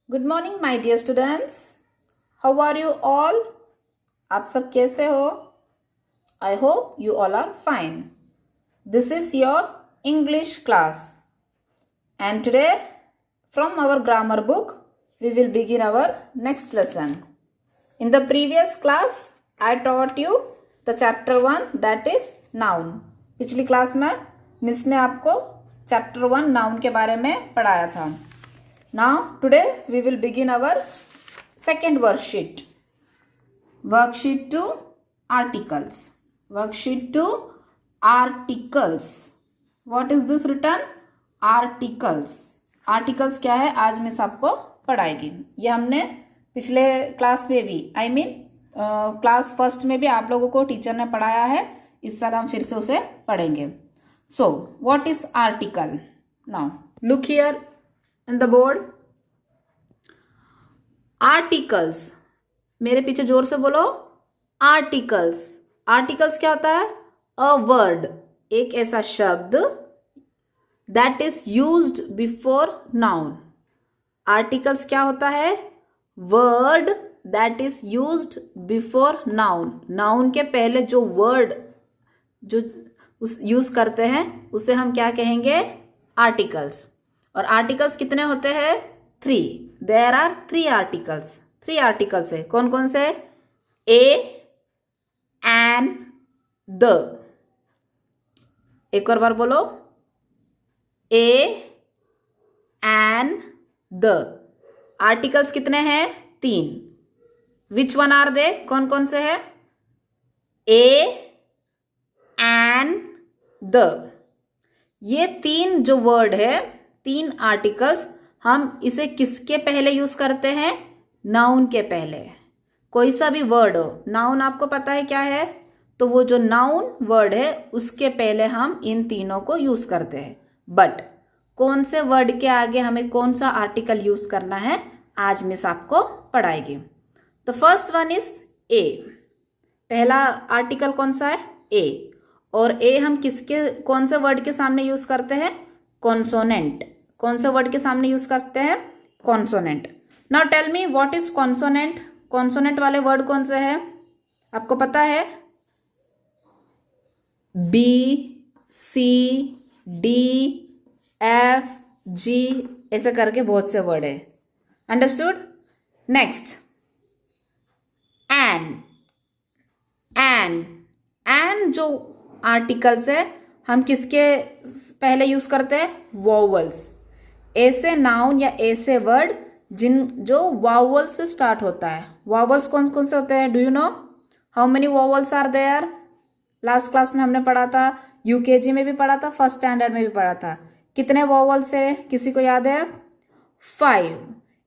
Good morning my dear students, how are you all. आप सब कैसे हो? I hope you all are fine. This is your English class and today from our grammar book we will begin our next lesson. In the previous class I taught you the chapter 1, that is noun. पिछली class में miss ने आपको chapter 1 noun के बारे में पढ़ाया था. Now today we will begin our second worksheet. Worksheet 2, articles. Worksheet 2, articles. What is this written? Articles. Articles क्या है आज मिस आपको पढ़ाएगी. ये हमने पिछले क्लास में भी क्लास फर्स्ट में भी आप लोगों को टीचर ने पढ़ाया है. इस साल हम फिर से उसे पढ़ेंगे. So what is article? Now look here in the board. Articles, मेरे पीछे जोर से बोलो. आर्टिकल्स. आर्टिकल्स क्या होता है? अ वर्ड, एक ऐसा शब्द that is used before noun. Articles क्या होता है? Word that is used before noun. Noun के पहले जो word जो उस यूज करते हैं उसे हम क्या कहेंगे? Articles. और articles कितने होते हैं? 3. There are 3 articles. 3 articles है. कौन कौन से? A, an, the. एक और बार बोलो. A and the. आर्टिकल्स कितने हैं? 3. Which one are they? कौन कौन से है? A and the. ये 3 जो वर्ड है, 3 आर्टिकल्स, हम इसे किसके पहले यूज करते हैं? नाउन के पहले. कोई सा भी वर्ड हो, नाउन आपको पता है क्या है, तो वो जो नाउन वर्ड है उसके पहले हम इन तीनों को यूज करते हैं. बट कौन से वर्ड के आगे हमें कौन सा आर्टिकल यूज करना है आज मिस आपको पढ़ाएगी. The first one is A. पहला आर्टिकल कौन सा है? ए. और ए हम किसके कौन से वर्ड के सामने यूज करते हैं? कॉन्सोनेंट. कौन से वर्ड के सामने यूज करते हैं? Consonant. Now tell me what is consonant. Consonant वाले वर्ड कौन से हैं? आपको पता है? B, C, D, F, G, ऐसे करके बहुत से वर्ड है. Understood? Next an. An. An जो आर्टिकल्स है हम किसके पहले यूज करते हैं? वॉवल्स. ऐसे नाउन या ऐसे वर्ड जो वावल से स्टार्ट होता है. वावल्स कौन कौन से होते हैं? Do you know how many vowels are there? Last class में हमने पढ़ा था, यूकेजी में भी पढ़ा था, फर्स्ट स्टैंडर्ड में भी पढ़ा था. कितने वॉवल्स है? किसी को याद है? 5.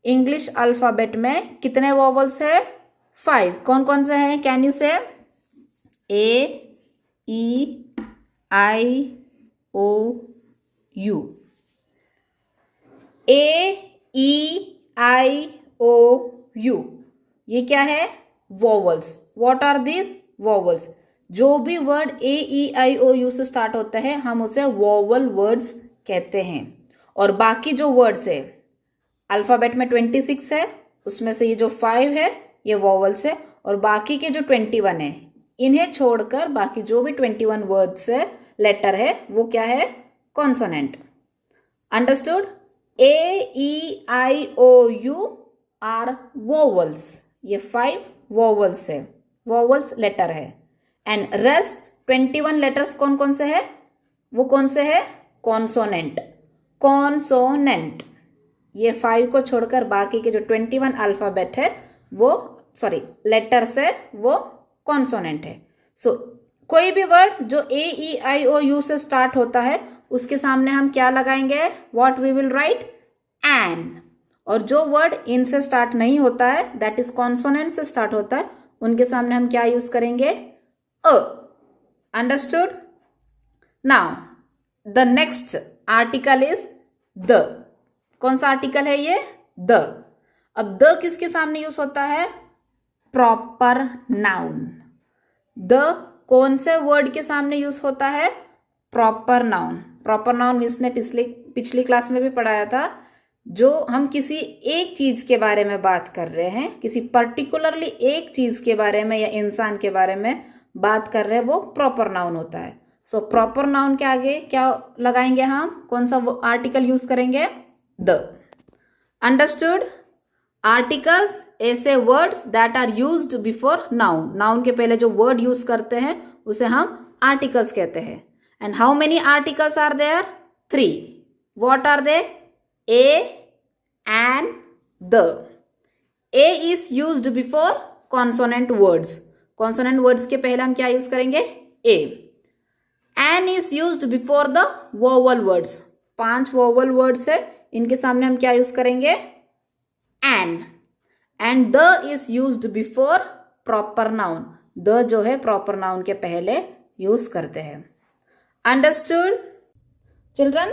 इंग्लिश अल्फाबेट में कितने वॉवल्स है? 5. कौन कौन से हैं? Can you say? A, E, I, O, U. A, E, I, O, U. ये क्या है? Vowels. What are this? Vowels. जो भी word A, E, I, O, U से स्टार्ट होता है हम उसे वॉवल वर्ड्स कहते हैं. और बाकी जो वर्ड्स है अल्फाबेट में 26 है, उसमें से ये जो 5 है ये वॉवल्स है, और बाकी के जो 21 है इन्हें छोड़कर बाकी जो भी 21 वर्ड्स है, लेटर है, वो क्या है? Consonant. Understood? A, E, I, O, U are vowels. ये 5 वॉवल्स है, वॉवल्स लेटर है. एंड रेस्ट 21 लेटर्स कौन कौन से है? वो कौन से है? कॉन्सोनेंट. कॉन्सोनेंट. ये 5 को छोड़कर बाकी के जो 21 अल्फाबेट है वो लेटर्स है, वो कॉन्सोनेंट है. सो कोई भी वर्ड जो ए, ई, आई, ओ, यू से स्टार्ट होता है उसके सामने हम क्या लगाएंगे? What we will write? An. और जो वर्ड इन से स्टार्ट नहीं होता है, दैट इज कॉन्सोनेंट से स्टार्ट होता है, उनके सामने हम क्या यूज करेंगे? A. Understood? Now the next article is the. कौन सा आर्टिकल है ये? द. अब द किसके सामने यूज होता है? Proper noun. द कौन से वर्ड के सामने यूज होता है? Proper noun. Proper noun miss ने पिछली क्लास में भी पढ़ाया था. जो हम किसी एक चीज के बारे में बात कर रहे हैं, किसी पर्टिकुलरली एक चीज के बारे में या इंसान के बारे में बात कर रहे हैं, वो प्रॉपर नाउन होता है। सो प्रॉपर नाउन के आगे क्या लगाएंगे हम, कौन सा आर्टिकल यूज करेंगे, द। अंडरस्टूड। आर्टिकल्स ऐसे words that are used before noun, noun के पहले जो वर्ड यूज करते हैं उसे हम आर्टिकल्स कहते हैं। And how many articles are there, 3। What are they, a and the। a is used before consonant words, consonant words के पहले हम क्या यूज करेंगे, a। an is used before the vowel words, 5 vowel words है, इनके सामने हम क्या यूज करेंगे, an। and the is used before proper noun, the जो है proper noun के पहले यूज करते हैं। Understood children?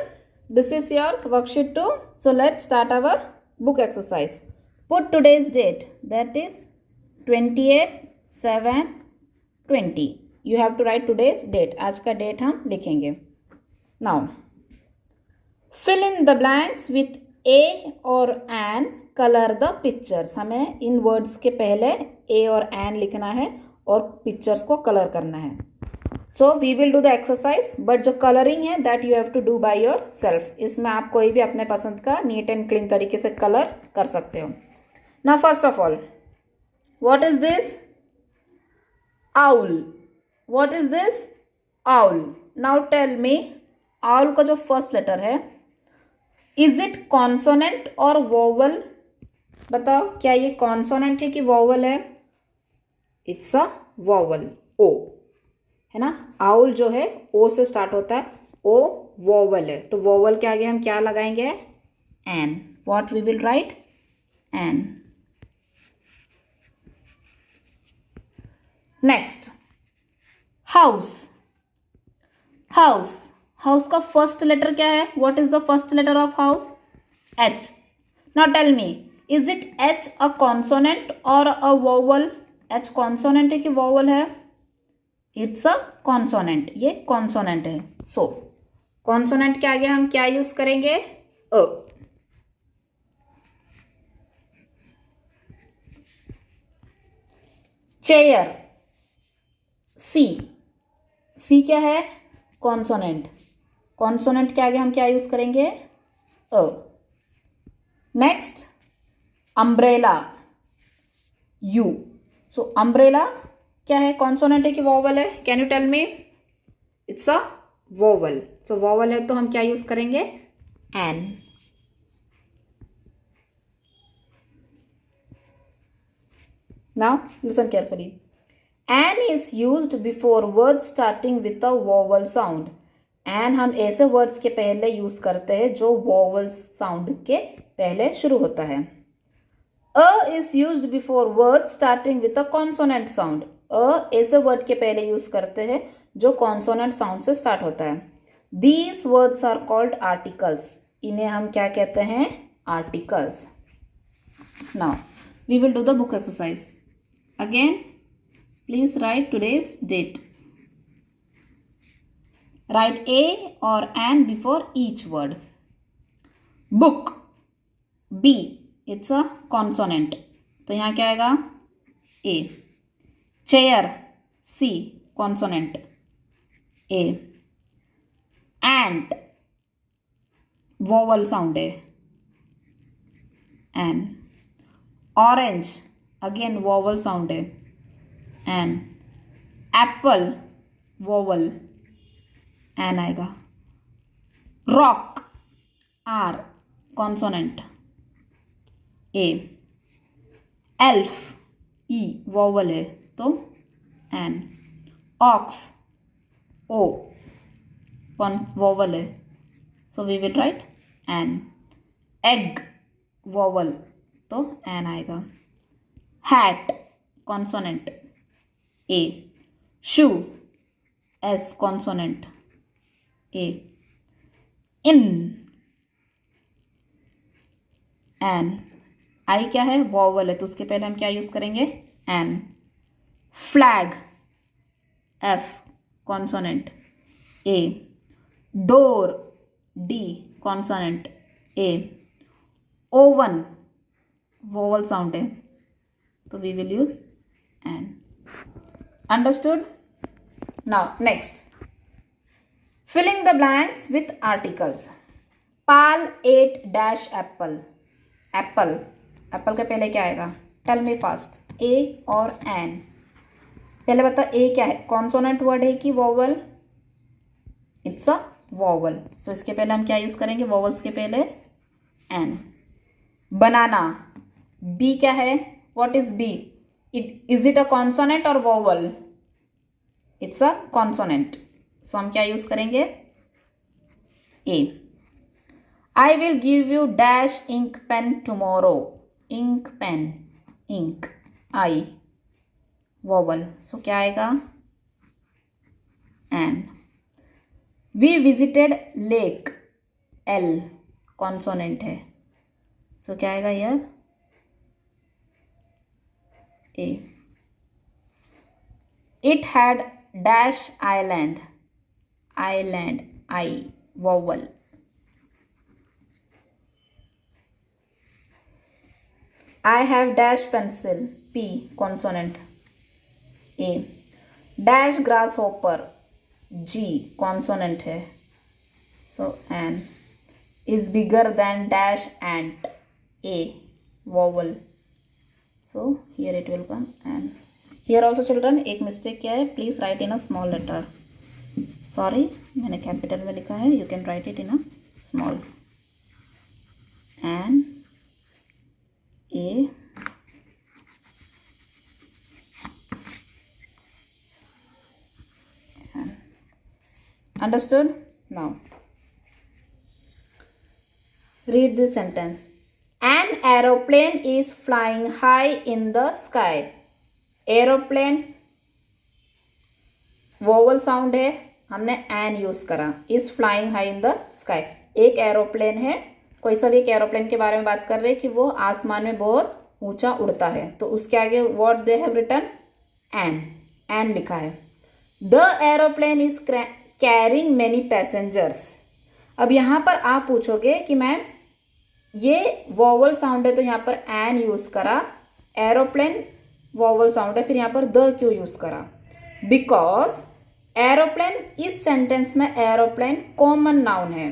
This is your worksheet 2. So let's start our book exercise. Put today's date, that is 28/7/20. You have to write today's date. आज का date हम लिखेंगे। Now fill in the blanks with a और an. Color the pictures. हमें इन words के पहले a और an लिखना है और पिक्चर्स को कलर करना है। So we will do the exercise, but जो कलरिंग है that you have to do by yourself. इसमें आप कोई भी अपने पसंद का नीट एंड क्लीन तरीके से कलर कर सकते हो। Now first of all, what is this, owl. What is this, owl. Now tell me, owl का जो फर्स्ट लेटर है, इज इट कॉन्सोनेंट और वोवल, बताओ क्या ये कॉन्सोनेंट है कि वोवल है, इट्स अ वोवल, ओ है ना। आउल जो है ओ से स्टार्ट होता है, ओ वोवल है, तो वोवल के आगे हम क्या लगाएंगे, an. What we will write, an. Next, house. House, house का फर्स्ट लेटर क्या है, what is the first letter of house, H. Now tell me, is it H a consonant और अ वोवल, एच कॉन्सोनेंट है कि vowel है, it's a consonant, ये consonant है। So consonant के आगे हम क्या यूज करेंगे, अ। चेयर, सी। सी क्या है, कॉन्सोनेंट, कॉन्सोनेंट के आगे हम क्या यूज करेंगे, a. Next, umbrella, U. So umbrella क्या है, कॉन्सोनेंट है कि वोवल है, can you tell me, it's a vowel. So vowel है तो हम क्या यूज करेंगे, an. Now listen carefully, an is used before word starting with a vowel sound. An हम ऐसे वर्ड्स के पहले यूज करते हैं जो वोवल साउंड के पहले शुरू होता है। A is used before word starting with a consonant sound. A ऐसे वर्ड के पहले यूज करते हैं जो कॉन्सोनेंट साउंड से स्टार्ट होता है। These words are called articles, इन्हें हम क्या कहते हैं, articles. Now we will do the book exercise again. Please write today's date, write a और an before each word. Book, B, it's a consonant, तो यहाँ क्या आएगा, a. Chair, C, consonant, a. Ant, vowel sound है, an. Orange, again vowel sound है, an. Apple, vowel, an आएगा। Rock, R, consonant, a. Elf, E, vowel है तो an. Ox, O, vowel है, so we will write an. Egg, vowel, तो an आएगा। Hat, consonant, a. Shoe, S, consonant, a. In, an. I क्या है, vowel है, तो उसके पहले हम क्या यूज करेंगे, an. Flag, F, consonant, a. Door, D, consonant, a. Oven vowel sound है, तो we will use an. Understood? Now next, filling the blanks with articles. Pal at dash apple. Apple, apple के पहले क्या आएगा? Tell me fast, ए और N. पहले बता ए क्या है, कॉन्सोनेंट वर्ड है कि वोवल? इट्स अ वोवल, सो इसके पहले हम क्या यूज करेंगे? वोवल्स के पहले एन। बनाना, बी क्या है? What is B? Is it a consonant और vowel? It's a consonant, so हम क्या यूज करेंगे? ए। I will give you dash ink pen tomorrow. Ink pen, ink, I, vowel. So क्या आएगा? An. We visited lake. L, consonant है. So क्या आएगा here? A. It had dash island. Island, I, vowel. I have dash pencil, P, consonant, A. Dash grasshopper, G, consonant है, so N. Is bigger than dash ant, A, vowel. So here it will come N. Here also children एक mistake क्या है? Please write in a small letter. Sorry, मैंने capital में लिखा है. You can write it in a small. N. A. Understood? Now read this sentence. An aeroplane is flying high in the sky. Aeroplane vowel sound है, हमने an use करा. is flying high in the sky. एक aeroplane है, कोई सा भी एक aeroplane के बारे में बात कर रहे हैं कि वो आसमान में बहुत ऊंचा उड़ता है, तो उसके आगे what they have written? An लिखा है. The aeroplane is carrying many passengers. अब यहां पर आप पूछोगे कि मैम ये वोवल साउंड है तो यहां पर एन यूज करा, एरोप्लेन वोवल साउंड है, फिर यहां पर द क्यों यूज करा? बिकॉज एरोप्लेन इस सेंटेंस में एरोप्लेन कॉमन नाउन है.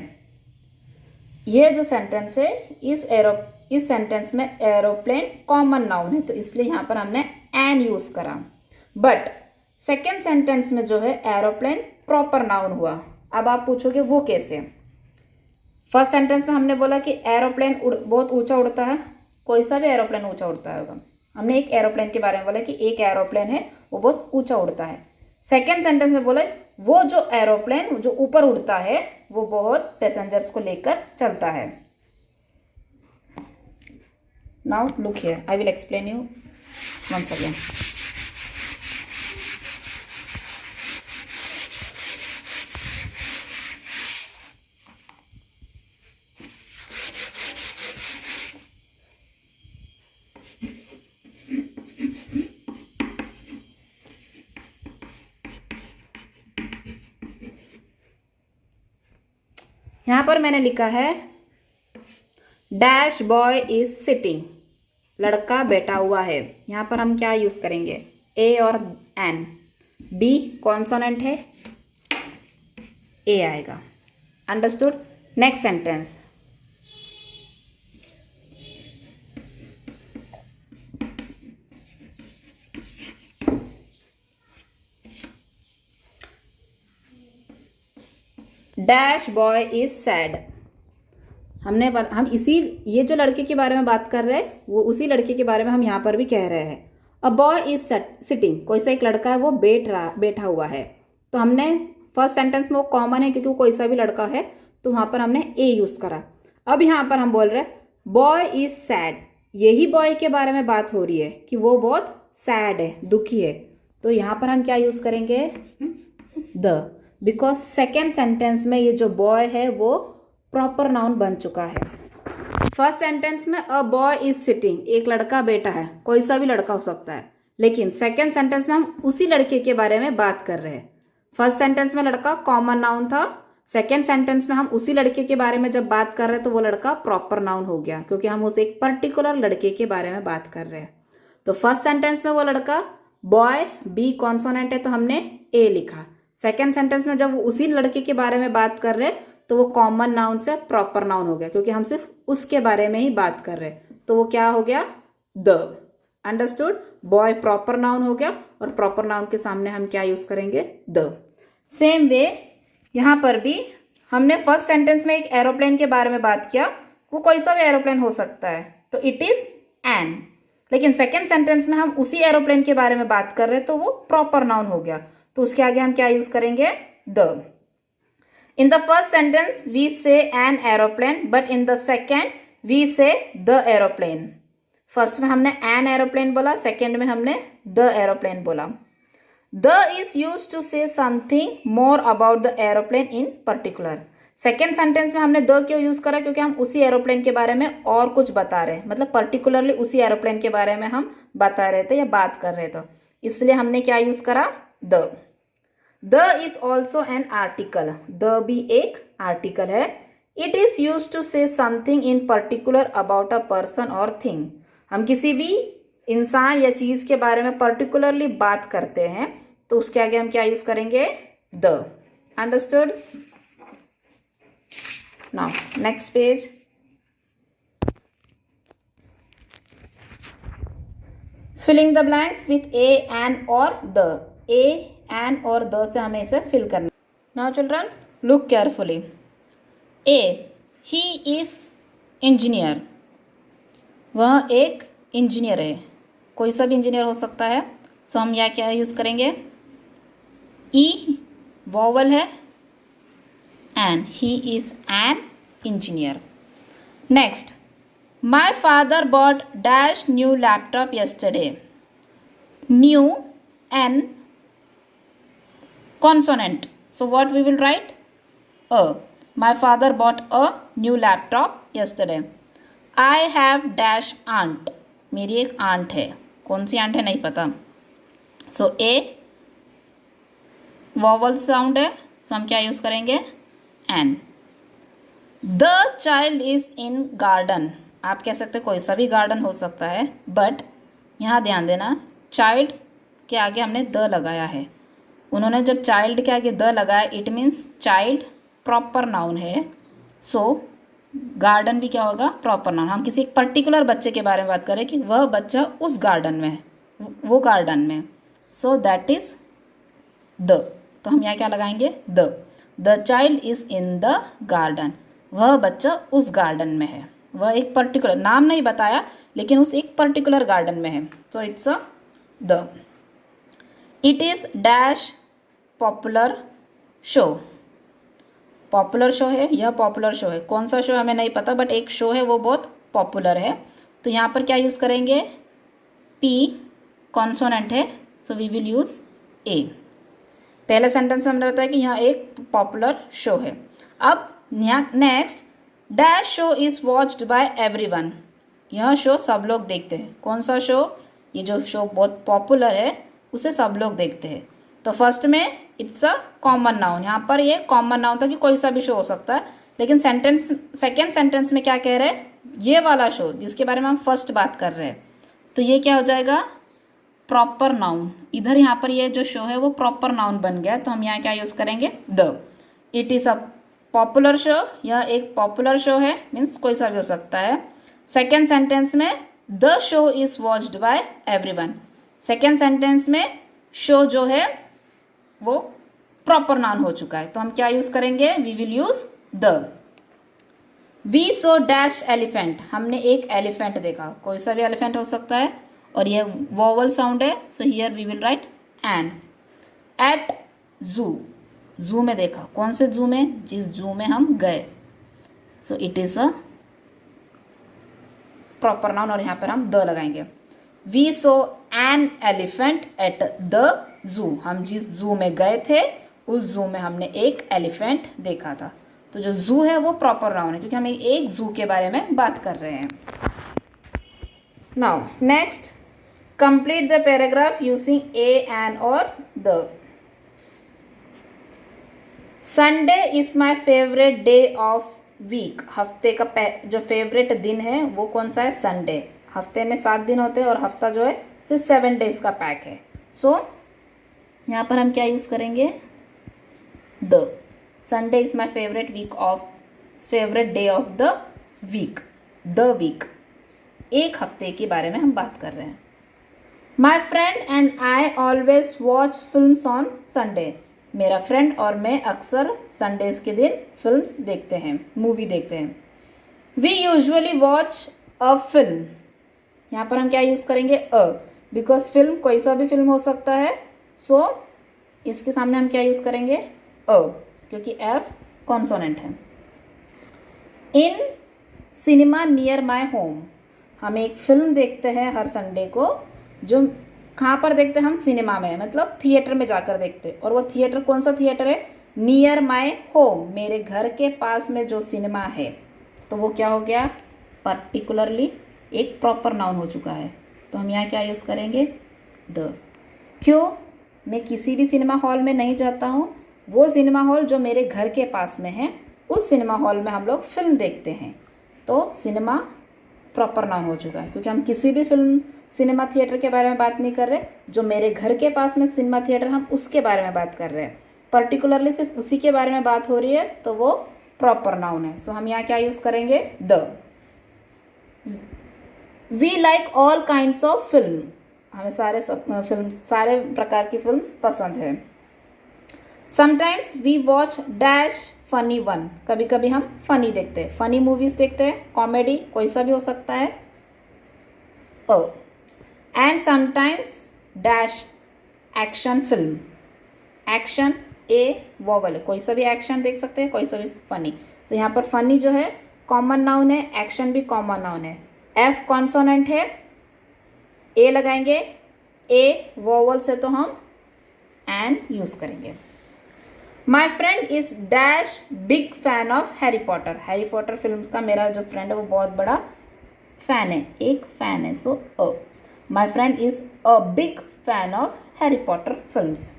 ये जो सेंटेंस है इस सेंटेंस में एरोप्लेन कॉमन नाउन है, तो इसलिए यहां पर हमने एन यूज करा. बट सेकेंड सेंटेंस में जो है एरोप्लेन प्रॉपर नाउन हुआ. अब आप पूछोगे वो कैसे? फर्स्ट सेंटेंस में हमने बोला कि एरोप्लेन बहुत ऊंचा उड़ता है, कोई सा भी एरोप्लेन ऊंचा उड़ता है. हमने एक एरोप्लेन के बारे में बोला कि एक एरोप्लेन है वो बहुत ऊंचा उड़ता है. सेकेंड सेंटेंस में बोला वो जो एरोप्लेन जो ऊपर उड़ता है वो बहुत पैसेंजर्स को लेकर चलता है. Now look here, I will explain you once again. यहां पर मैंने लिखा है डैश बॉय इज सिटिंग, लड़का बैठा हुआ है. यहां पर हम क्या यूज करेंगे? ए और एन. बी कॉन्सोनेंट है, ए आएगा. Understood? Next sentence. Dash boy is sad. हम ये जो लड़के के बारे में बात कर रहे हैं वो उसी लड़के के बारे में हम यहाँ पर भी कह रहे हैं. अ बॉय इज सिटिंग, कोई सा एक लड़का है वो बैठा हुआ है. तो हमने फर्स्ट सेंटेंस में वो कॉमन है क्योंकि वो कोई सा भी लड़का है, तो वहां पर हमने ए यूज करा. अब यहाँ पर हम बोल रहे हैं बॉय इज सैड, यही बॉय के बारे में बात हो रही है कि वो बहुत सैड है, दुखी है. तो यहाँ पर हम क्या यूज करेंगे? द. बिकॉज सेकेंड सेंटेंस में ये जो बॉय है वो प्रॉपर नाउन बन चुका है. फर्स्ट सेंटेंस में अ बॉय इज सिटिंग, एक लड़का बैठा है, कोई सा भी लड़का हो सकता है. लेकिन सेकेंड सेंटेंस में हम उसी लड़के के बारे में बात कर रहे हैं. फर्स्ट सेंटेंस में लड़का कॉमन नाउन था, सेकेंड सेंटेंस में हम उसी लड़के के बारे में जब बात कर रहे हैं तो वो लड़का प्रॉपर नाउन हो गया, क्योंकि हम उस एक पर्टिकुलर लड़के के बारे में बात कर रहे हैं। तो फर्स्ट सेंटेंस में वो लड़का बॉय, बी कॉन्सोनेंट है तो हमने ए लिखा। सेकेंड सेंटेंस में जब वो उसी लड़के के बारे में बात कर रहे हैं तो वो कॉमन नाउन से प्रॉपर नाउन हो गया, क्योंकि हम सिर्फ उसके बारे में ही बात कर रहे हैं। तो वो क्या हो गया? The. Understood? Boy proper noun हो गया और प्रॉपर नाउन के सामने हम क्या यूज करेंगे? द। सेम वे यहां पर भी हमने फर्स्ट सेंटेंस में एक एरोप्लेन के बारे में बात किया, वो कोई सा भी एरोप्लेन हो सकता है, तो इट इज एन। लेकिन सेकेंड सेंटेंस में हम उसी एरोप्लेन के बारे में बात कर रहे हैं तो वो प्रॉपर नाउन हो गया, तो उसके आगे हम क्या यूज करेंगे? The. In the first sentence we say an aeroplane, but in the second we say the aeroplane. First में हमने एन एरोप्लेन बोला, सेकेंड में हमने द एरोप्लेन बोला। The is use to say something more about the aeroplane in particular. Second sentence में हमने the क्यों use करा? क्योंकि हम उसी एरोप्लेन के बारे में और कुछ बता रहे हैं, मतलब पर्टिकुलरली उसी एरोप्लेन के बारे में हम बता रहे थे या बात कर रहे थे, इसलिए हमने क्या यूज करा? The. The is also an article. The भी एक आर्टिकल है। It is use to say something in particular about a person और थिंग। हम किसी भी इंसान या चीज के बारे में पर्टिकुलरली बात करते हैं तो उसके आगे हम क्या यूज करेंगे? The. Understood? Now next page. Filling the blanks with a, an और द। ए, एन और द से हमें इसे फिल करना। Now children look carefully. A, he is engineer. वह एक इंजीनियर है, कोई सा भी इंजीनियर हो सकता है। सो हम यहाँ क्या यूज करेंगे? ई वॉवल है, an, he is an engineer. Next, my father bought dash new laptop yesterday. New, N, consonant. So what we will write? A. My father bought a new laptop yesterday. I have dash aunt. मेरी एक aunt है, कौन सी aunt है नहीं पता। सो ए vowel sound है, सो हम क्या यूज करेंगे? An. The child is in garden. आप कह सकते कोई सा भी गार्डन हो सकता है, बट यहाँ ध्यान देना चाइल्ड के आगे हमने द लगाया है। उन्होंने जब चाइल्ड के आगे द लगाया it means child proper noun है, सो गार्डन भी क्या होगा? Proper noun. हम किसी एक पर्टिकुलर बच्चे के बारे में बात करें कि वह बच्चा उस गार्डन में है, वो गार्डन में, सो दैट इज द। तो हम यहाँ क्या लगाएंगे? The. The child is in the garden. वह बच्चा उस गार्डन में है। वह एक पर्टिकुलर, नाम नहीं बताया लेकिन उस एक पर्टिकुलर गार्डन में है, so it's a the. It is dash popular show. Popular show है, यह पॉपुलर शो है। कौन सा शो हमें नहीं पता, बट एक शो है वो बहुत पॉपुलर है। तो यहाँ पर क्या यूज़ करेंगे? पी कॉन्सोनेंट है, सो वी विल यूज़ ए। पहले सेंटेंस में हमने बताया कि यहाँ एक पॉपुलर शो है। अब next, dash show is watched bye everyone. यह शो सब लोग देखते हैं। कौन सा शो? ये जो शो बहुत पॉपुलर है उसे सब लोग देखते हैं। तो फर्स्ट में इट्स अ कॉमन नाउन, यहाँ पर ये कॉमन नाउन था कि कोई सा भी शो हो सकता है, लेकिन सेंटेंस सेकेंड सेंटेंस में क्या कह रहे हैं? ये वाला शो जिसके बारे में हम फर्स्ट बात कर रहे हैं, तो ये क्या हो जाएगा? Proper noun. इधर यहाँ पर ये जो शो है वो प्रॉपर नाउन बन गया, तो हम यहाँ क्या यूज करेंगे? The. It is a popular show, यह एक पॉपुलर शो है, मीन्स कोई सा भी हो सकता है। सेकेंड सेंटेंस में the show is watched bye everyone. Second sentence में शो जो है वो प्रॉपर नाउन हो चुका है, तो हम क्या यूज करेंगे? We will use the. We saw dash elephant. हमने एक एलिफेंट देखा, कोई सा भी एलिफेंट हो सकता है, और ये वॉवल साउंड है, so here we will write an. At zoo, zoo में देखा। कौन से जू में? जिस जू में हम गए, so it is a proper noun, और यहाँ पर हम द लगाएंगे। We saw an elephant at the zoo. हम जिस जू में गए थे उस जू में हमने एक एलिफेंट देखा था। तो जो जू है वो प्रॉपर नाउन है, क्योंकि हम एक जू के बारे में बात कर रहे हैं। Now next, complete the paragraph using a, an और the. Sunday is my favourite day of week. हफ्ते का जो फेवरेट दिन है वो कौन सा है? संडे। हफ्ते में 7 दिन होते हैं और हफ्ता जो है सिर्फ 7 डेज का पैक है। सो यहाँ पर हम क्या यूज करेंगे? The. Sunday is my favourite favourite day of the week. The week, एक हफ्ते के बारे में हम बात कर रहे हैं। My friend and I always watch films on Sunday. मेरा फ्रेंड और मैं अक्सर संडेज के दिन फिल्म्स देखते हैं, मूवी देखते हैं। We usually watch a film. यहाँ पर हम क्या यूज करेंगे? अ, बिकॉज फिल्म कोई सा भी फिल्म हो सकता है। सो इसके सामने हम क्या यूज करेंगे? अ, क्योंकि एफ कॉन्सोनेंट है। In cinema near my home. हम एक फिल्म देखते हैं हर संडे को, जो कहाँ पर देखते हैं? हम सिनेमा में, मतलब थिएटर में जाकर देखते हैं। और वो थिएटर कौन सा थिएटर है? नियर माई होम, मेरे घर के पास में जो सिनेमा है। तो वो क्या हो गया? पर्टिकुलरली एक प्रॉपर नाउन हो चुका है। तो हम यहाँ क्या यूज करेंगे? द। क्यों? मैं किसी भी सिनेमा हॉल में नहीं जाता हूँ, वो सिनेमा हॉल जो मेरे घर के पास में है, उस सिनेमा हॉल में हम लोग फिल्म देखते हैं। तो सिनेमा प्रॉपर नाउन हो चुका है, क्योंकि हम किसी भी फिल्म सिनेमा थिएटर के बारे में बात नहीं कर रहे। जो मेरे घर के पास में सिनेमा थिएटर, हम उसके बारे में बात कर रहे हैं। पर्टिकुलरली सिर्फ उसी के बारे में बात हो रही है, तो वो प्रॉपर नाउन है। सो हम यहाँ क्या यूज करेंगे? The. We like all kinds of film. हमें सारे प्रकार की फिल्म पसंद है। Sometimes we watch dash funny one. कभी कभी हम फनी देखते हैं, फनी मूवीज देखते हैं, कॉमेडी कोई सा भी हो सकता है। And sometimes dash action film. Action A vowel है, कोई सा भी एक्शन देख सकते हैं, कोई सा भी फनी। तो यहाँ पर फनी जो है कॉमन नाउन है, एक्शन भी कॉमन नाउन है। एफ कॉन्सोनेंट है, ए लगाएंगे, ए वोवल से तो हम एन यूज करेंगे। माई friend is dash big fan of Harry Potter. Harry Potter film का मेरा जो फ्रेंड है वो बहुत बड़ा फैन है, एक फैन है। So my friend is a big fan of Harry Potter films.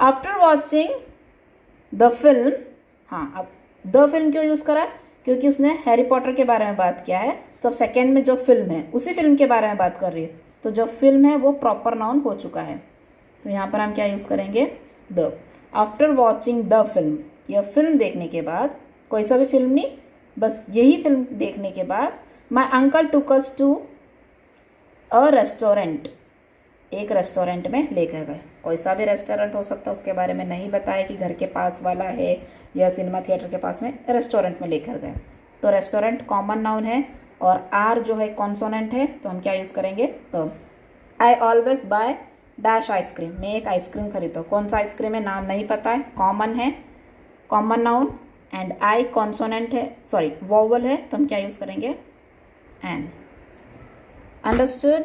After watching the film, हाँ अब द फिल्म क्यों यूज करा? क्योंकि उसने हैरी पॉटर के बारे में बात किया है। तो अब सेकेंड में जो फिल्म है उसी फिल्म के बारे में बात कर रही है, तो जो फिल्म है वो प्रॉपर नाउन हो चुका है। तो यहाँ पर हम क्या यूज करेंगे? The. After watching the film, यह फिल्म देखने के बाद, कोई सा भी फिल्म नहीं, बस यही फिल्म देखने के बाद, my uncle took us to a restaurant. एक रेस्टोरेंट में लेकर गए। कोई सा भी रेस्टोरेंट हो सकता है, उसके बारे में नहीं बताया कि घर के पास वाला है या सिनेमा थिएटर के पास में, रेस्टोरेंट में लेकर गए। तो रेस्टोरेंट कॉमन नाउन है और आर जो है कॉन्सोनेंट है, तो हम क्या यूज करेंगे? I always by dash ice cream. मैं एक आइसक्रीम खरीदता हूँ, कौन सा आइसक्रीम है नाम नहीं पता है, कॉमन है, common noun. And I consonant है, सॉरी वोवल है, तो हम क्या यूज करेंगे? एन। अंडरस्टूड?